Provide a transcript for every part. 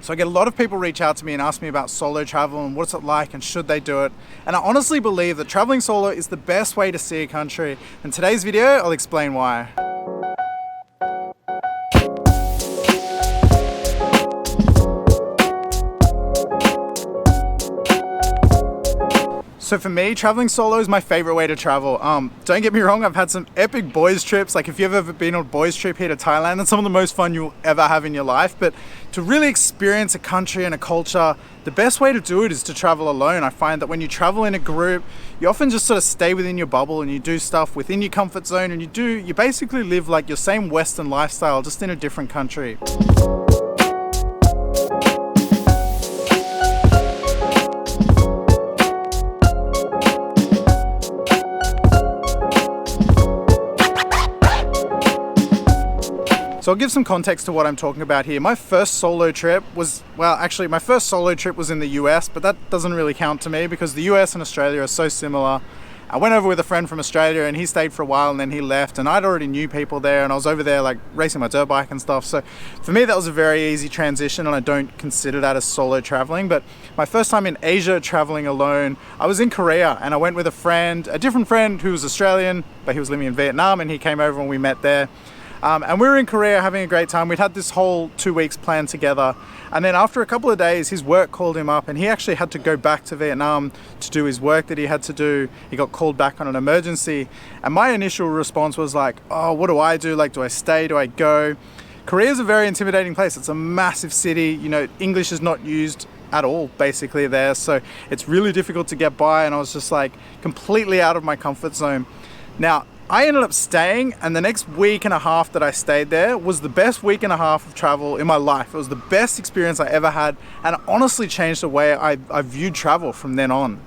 So I get a lot of people reach out to me and ask me about solo travel and what's it like and should they do it. And I honestly believe that traveling solo is the best way to see a country. In today's video, I'll explain why. So for me, traveling solo is my favorite way to travel. Don't get me wrong, I've had some epic boys trips. Like if you've ever been on a boys trip here to Thailand, that's some of the most fun you'll ever have in your life. But to really experience a country and a culture, the best way to do it is to travel alone. I find that when you travel in a group, you often just sort of stay within your bubble and you do stuff within your comfort zone, and you basically live like your same Western lifestyle, just in a different country. So I'll give some context to what I'm talking about here. My first solo trip was, my first solo trip was in the US, but that doesn't really count to me because the US and Australia are so similar. I went over with a friend from Australia and he stayed for a while and then he left, and I'd already knew people there and I was over there like racing my dirt bike and stuff. So for me, that was a very easy transition and I don't consider that as solo traveling. But my first time in Asia traveling alone, I was in Korea and I went with a different friend who was Australian, but he was living in Vietnam, and he came over and we met there. And we were in Korea having a great time. We'd had this whole 2 weeks planned together. And then after a couple of days, his work called him up and he actually had to go back to Vietnam to do his work that he had to do. He got called back on an emergency. And my initial response was like, oh, what do I do? Like, do I stay? Do I go? Korea is a very intimidating place. It's a massive city. You know, English is not used at all basically there. So it's really difficult to get by. And I was just like completely out of my comfort zone. Now, I ended up staying, and the next week and a half that I stayed there was the best week and a half of travel in my life. It was the best experience I ever had, and it honestly changed the way I viewed travel from then on.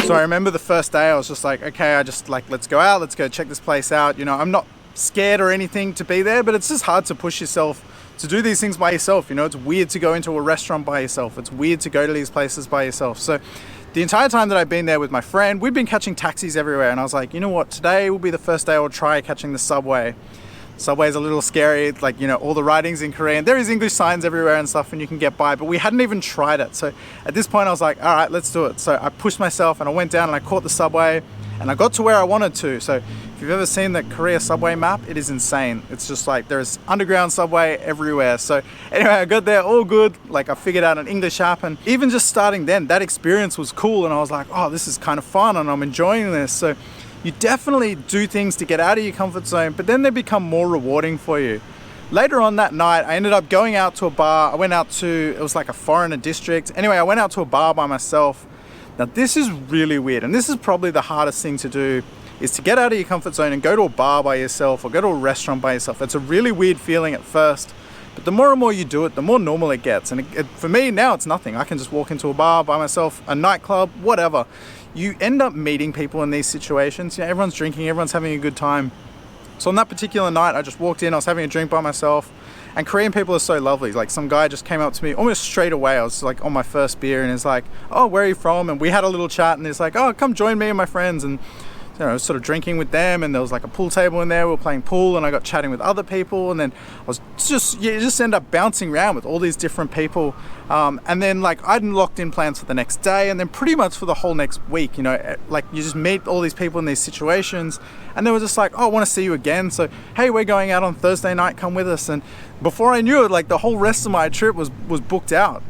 So I remember the first day I was just like, okay, let's go out, let's go check this place out. You know, I'm not scared or anything to be there, but it's just hard to push yourself to do these things by yourself. You know, it's weird to go into a restaurant by yourself. It's weird to go to these places by yourself. So the entire time that I've been there with my friend, we've been catching taxis everywhere. And I was like, you know what, today will be the first day I'll try catching the subway. Subway's a little scary. It's like, you know, all the writing's in Korean. There is English signs everywhere and stuff and you can get by, but we hadn't even tried it. So at this point I was like, all right, let's do it. So I pushed myself and I went down and I caught the subway and I got to where I wanted to. So if you've ever seen the Korea subway map, it is insane. It's just like there's underground subway everywhere. So anyway, I got there all good. Like I figured out an English app, and even just starting then, that experience was cool. And I was like, oh, this is kind of fun and I'm enjoying this. So you definitely do things to get out of your comfort zone, but then they become more rewarding for you. Later on that night, I ended up going out to a bar. It was like a foreigner district. Anyway, I went out to a bar by myself. Now this is really weird, and this is probably the hardest thing to do, is to get out of your comfort zone and go to a bar by yourself or go to a restaurant by yourself. It's a really weird feeling at first, but the more and more you do it, the more normal it gets. And for me now, it's nothing. I can just walk into a bar by myself, a nightclub, whatever. You end up meeting people in these situations. You know, everyone's drinking, everyone's having a good time. So on that particular night, I just walked in, I was having a drink by myself, and Korean people are so lovely. Like some guy just came up to me almost straight away. I was like on my first beer and he's like, oh, where are you from? And we had a little chat and he's like, oh, come join me and my friends. And you know, sort of drinking with them, and there was like a pool table in there. We were playing pool and I got chatting with other people, and then I was you just end up bouncing around with all these different people. And then like I'd locked in plans for the next day, and then pretty much for the whole next week, you know, like you just meet all these people in these situations, and they were just like, oh, I want to see you again. So, hey, we're going out on Thursday night, come with us. And before I knew it, like the whole rest of my trip was booked out.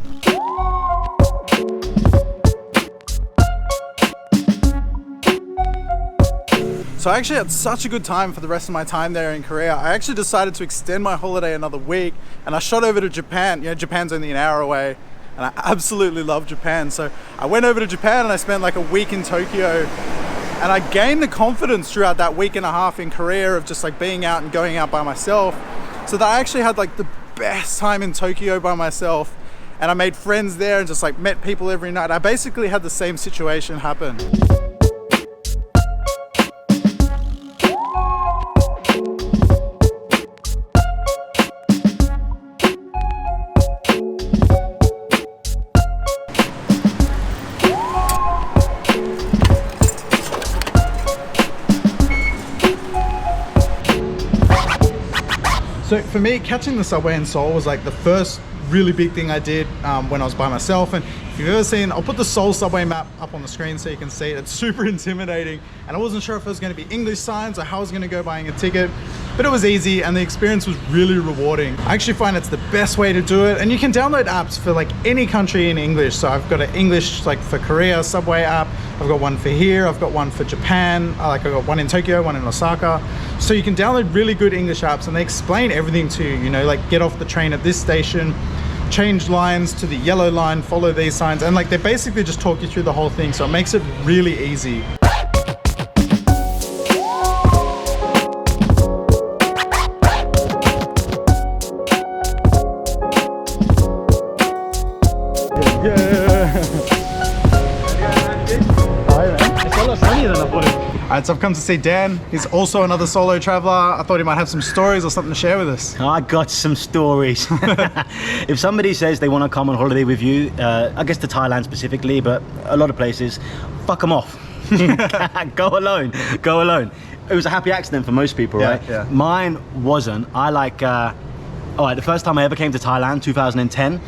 So I actually had such a good time for the rest of my time there in Korea. I actually decided to extend my holiday another week, and I shot over to Japan. You know, Japan's only an hour away, and I absolutely love Japan. So I went over to Japan and I spent like a week in Tokyo, and I gained the confidence throughout that week and a half in Korea of just like being out and going out by myself, so that I actually had like the best time in Tokyo by myself, and I made friends there and just like met people every night. I basically had the same situation happen. So for me, catching the subway in Seoul was like the first really big thing I did when I was by myself. And if you've ever seen, I'll put the Seoul subway map up on the screen so you can see it. It's super intimidating, and I wasn't sure if it was going to be English signs or how I was going to go buying a ticket, but it was easy and the experience was really rewarding. I actually find it's the best way to do it, and you can download apps for like any country in English. So I've got an English like for Korea subway app, I've got one for here, I've got one for Japan, I've got one in Tokyo, one in Osaka. So you can download really good English apps and they explain everything to you, you know, like get off the train at this station, change lines to the yellow line, follow these signs, and like they basically just talk you through the whole thing, so it makes it really easy. Alright, so I've come to see Dan. He's also another solo traveler. I thought he might have some stories or something to share with us. I got some stories. If somebody says they want to come on holiday with you, I guess to Thailand specifically, but a lot of places, fuck them off. Go alone, go alone. It was a happy accident for most people, right? Yeah. Mine wasn't. I like, all right, the first time I ever came to Thailand, 2010,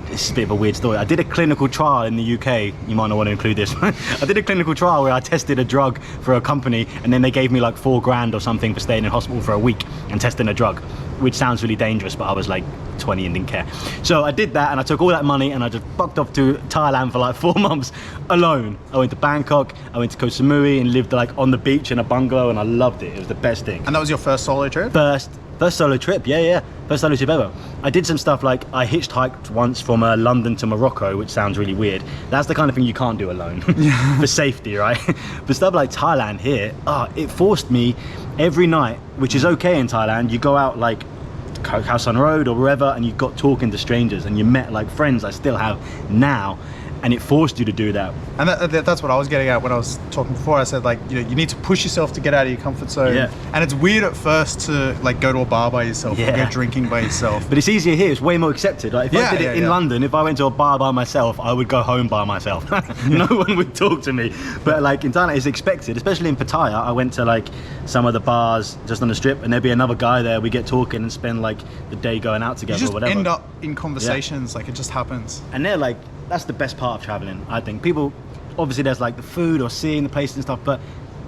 this is a bit of a weird story. I did a clinical trial in the UK. You might not want to include this. I did a clinical trial where I tested a drug for a company, and then they gave me like $4,000 or something for staying in hospital for a week and testing a drug, which sounds really dangerous, but I was like 20 and didn't care. So I did that, and I took all that money and I just bucked off to Thailand for like 4 months alone. I went to Bangkok, I went to Koh Samui and lived like on the beach in a bungalow, and I loved it. It was the best thing. And that was your first solo trip? First solo trip, yeah. First solo trip ever. I did some stuff like I hitchhiked once from London to Morocco, which sounds really weird. That's the kind of thing you can't do alone for safety, right? But stuff like Thailand here, it forced me every night, which is okay in Thailand. You go out like Khao San Road or wherever, and you got talking to strangers, and you met like friends I still have now. And it forced you to do that. And that's what I was getting at when I was talking before. I said, like, you know, you need to push yourself to get out of your comfort zone. Yeah. And it's weird at first to like go to a bar by yourself or go drinking by yourself. But it's easier here. It's way more accepted. Like if I did it in London, if I went to a bar by myself, I would go home by myself. No one would talk to me. But like in Thailand, it's expected. Especially in Pattaya, I went to like some of the bars just on the strip, and there'd be another guy there. We get talking and spend like the day going out together You just or whatever. end up in conversations, like it just happens. And they're like, that's the best part of traveling, I think. People, obviously there's like the food or seeing the place and stuff, but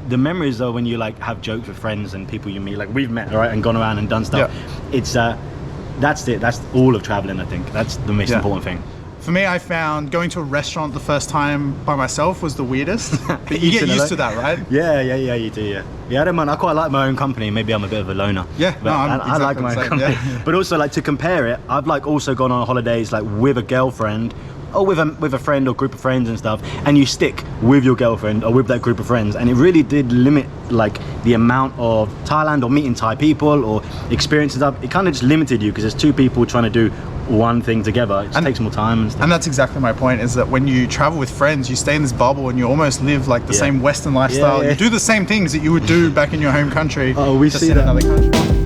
the memories though, when you like have jokes with friends and people you meet, like we've met, right, and gone around and done stuff, it's that's it. That's all of traveling, I think. That's the most important thing. For me, I found going to a restaurant the first time by myself was the weirdest. But you get used to that, right? Yeah, you do, yeah. Yeah, I don't mind. I quite like my own company. Maybe I'm a bit of a loner. Yeah, but I like my own company. Yeah. But also, like, to compare it, I've like also gone on holidays like with a girlfriend or with a friend or group of friends and stuff, and you stick with your girlfriend or with that group of friends, and it really did limit like the amount of Thailand or meeting Thai people or experiences up. It kind of just limited you because there's two people trying to do one thing together. It just takes more time and stuff. And that's exactly my point, is that when you travel with friends, you stay in this bubble and you almost live like the same Western lifestyle. You do the same things that you would do back in your home country. Oh, we see that. Another country.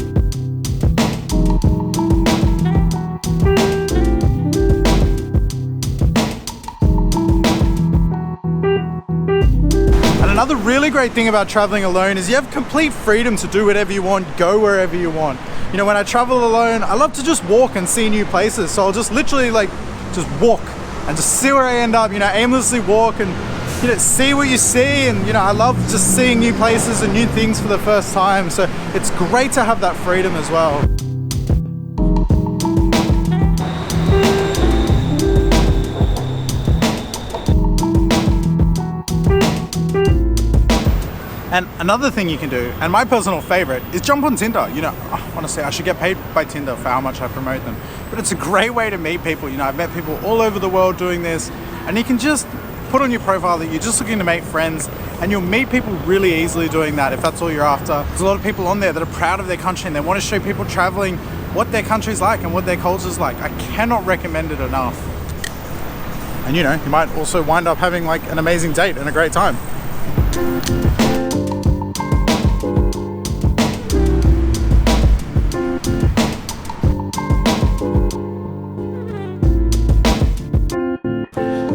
Another really great thing about traveling alone is you have complete freedom to do whatever you want, go wherever you want. You know, when I travel alone, I love to just walk and see new places. So I'll just literally like just walk and just see where I end up, you know, aimlessly walk and, you know, see what you see. And, you know, I love just seeing new places and new things for the first time. So it's great to have that freedom as well. And another thing you can do, and my personal favorite, is jump on Tinder. You know, honestly, I should get paid by Tinder for how much I promote them. But it's a great way to meet people. You know, I've met people all over the world doing this, and you can just put on your profile that you're just looking to make friends, and you'll meet people really easily doing that if that's all you're after. There's a lot of people on there that are proud of their country and they want to show people traveling what their country's like and what their culture's like. I cannot recommend it enough. And you know, you might also wind up having like an amazing date and a great time.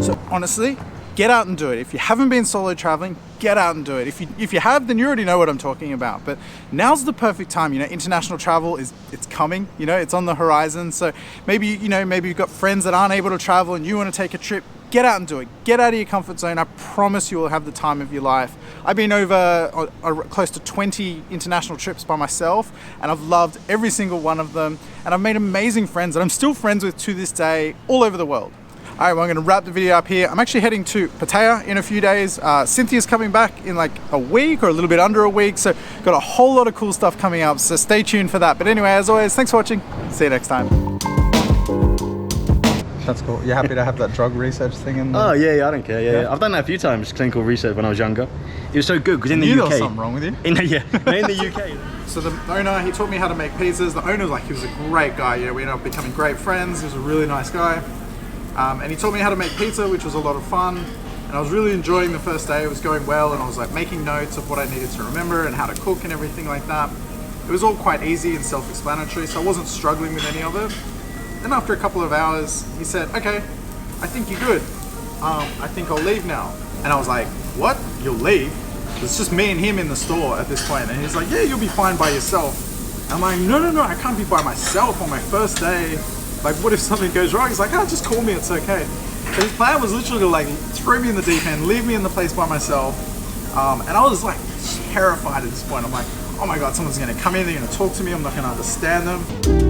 So honestly, get out and do it. If you haven't been solo traveling, get out and do it. If you have, then you already know what I'm talking about. But now's the perfect time. You know, international travel it's coming. You know, it's on the horizon. So maybe you've got friends that aren't able to travel and you want to take a trip. Get out and do it. Get out of your comfort zone. I promise you will have the time of your life. I've been over close to 20 international trips by myself, and I've loved every single one of them. And I've made amazing friends that I'm still friends with to this day all over the world. All right, well, I'm going to wrap the video up here. I'm actually heading to Pattaya in a few days. Cynthia's coming back in like a week or a little bit under a week. So got a whole lot of cool stuff coming up. So stay tuned for that. But anyway, as always, thanks for watching. See you next time. That's cool. You're happy to have that drug research thing in there? Oh yeah, I don't care. Yeah. I've done that a few times, clinical research when I was younger. It was so good because in the UK. There was something wrong with you. In the UK. So the owner, he taught me how to make pizzas. The owner, he was a great guy. You know, we ended up becoming great friends. He was a really nice guy, and he taught me how to make pizza, which was a lot of fun. And I was really enjoying the first day. It was going well, and I was like making notes of what I needed to remember and how to cook and everything like that. It was all quite easy and self-explanatory, so I wasn't struggling with any of it. Then after a couple of hours, he said, okay, I think you're good. I think I'll leave now. And I was like, what? You'll leave? It's just me and him in the store at this point. And he's like, yeah, you'll be fine by yourself. I'm like, no, I can't be by myself on my first day. Like, what if something goes wrong? He's like, just call me, it's okay. So his plan was literally to like throw me in the deep end, leave me in the place by myself. And I was like terrified at this point. I'm like, oh my God, someone's gonna come in, they're gonna talk to me, I'm not gonna understand them.